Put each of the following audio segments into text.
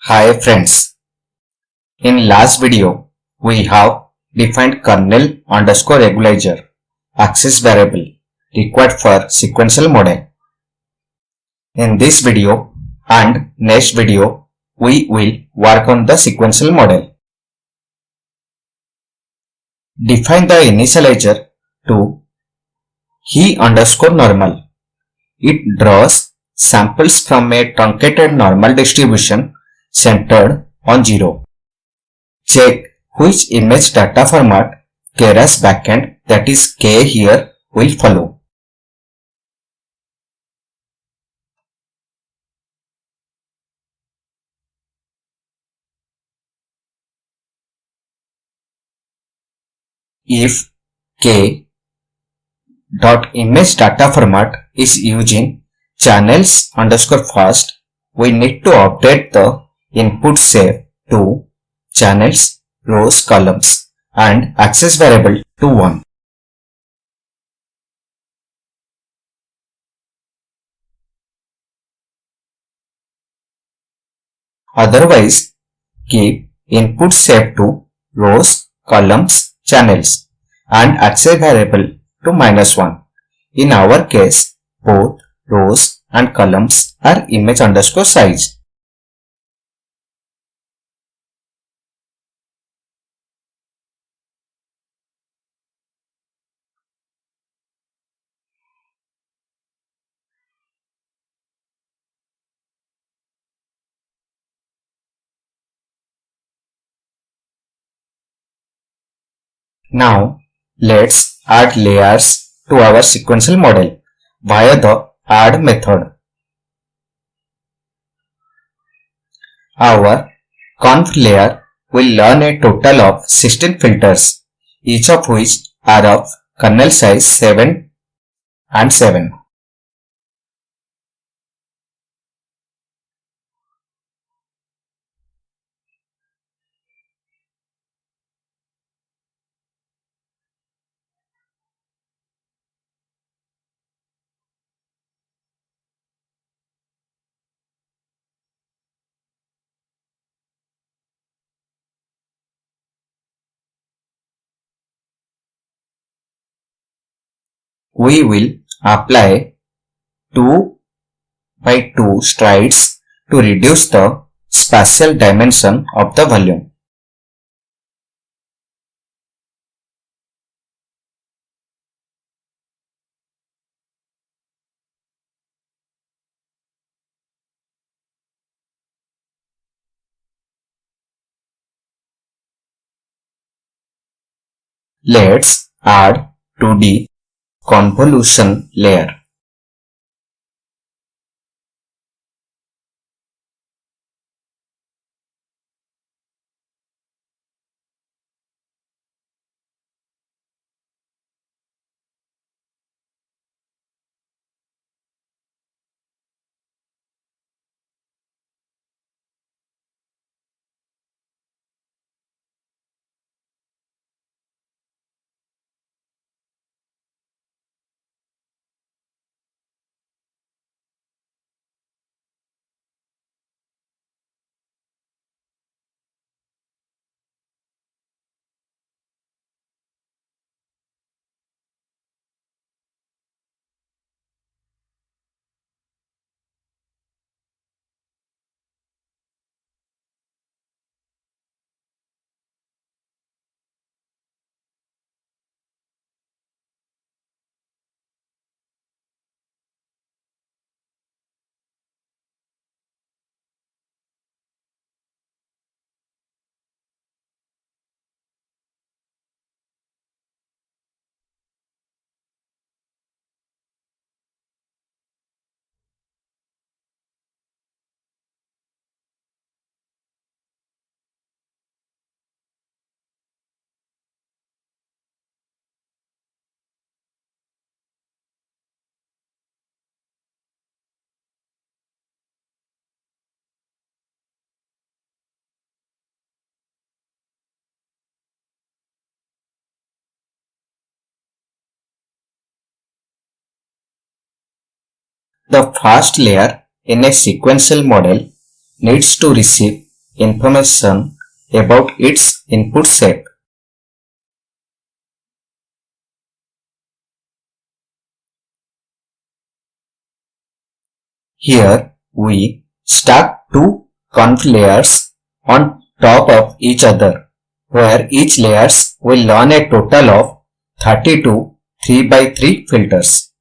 Hi friends, in last video we have defined kernel underscore regularizer access variable required for sequential model. In this video and next video we will work on the sequential model. Define the initializer to he underscore normal. It draws samples from a truncated normal distribution centered on 0. Check which image data format Keras backend, that is K here, will follow. If K dot image data format is using channels underscore first, we need to update the input shape to channels, rows, columns and access variable to 1. Otherwise, keep input shape to rows, columns, channels and access variable to -1. In our case, both rows and columns are image underscore size. Now, let's add layers to our sequential model via the add method. Our conf layer will learn a total of 16 filters, each of which are of kernel size 7 and 7. We will apply 2 by 2 strides to reduce the spatial dimension of the volume. Let's add 2D convolution layer. The first layer in a sequential model needs to receive information about its input set. Here we stack two conf layers on top of each other, where each layers will learn a total of 32 3x3 filters.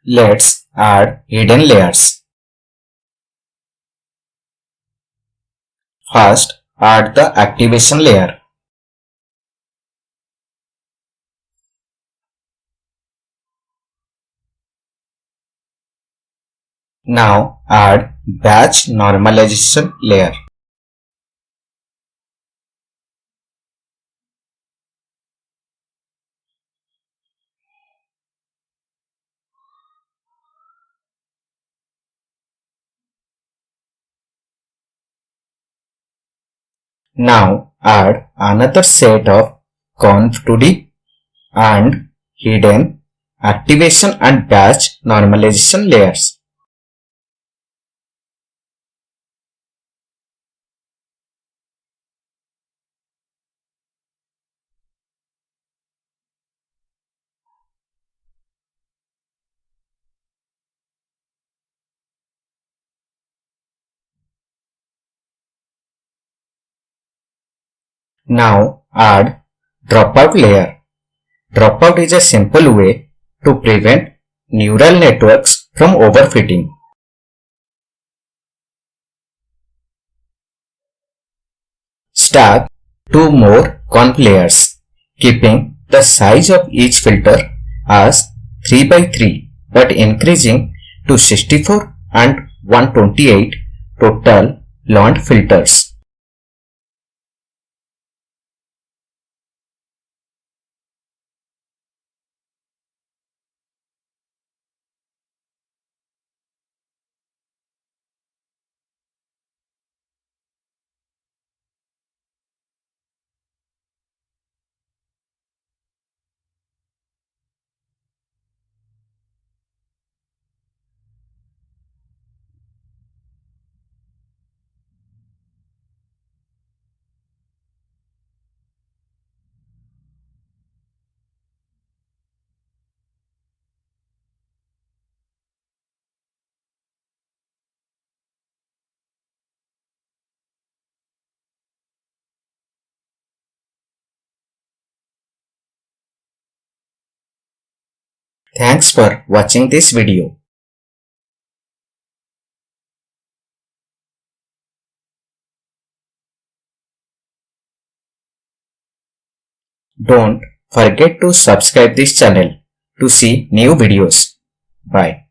Let's add hidden layers. First, add the activation layer. Now add batch normalization layer. Now add another set of conf2d and hidden activation and batch normalization layers. Now add dropout layer. Dropout is a simple way to prevent neural networks from overfitting. Stack two more conf layers, keeping the size of each filter as 3x3 but increasing to 64 and 128 total learned filters. Thanks for watching this video. Don't forget to subscribe this channel to see new videos. Bye.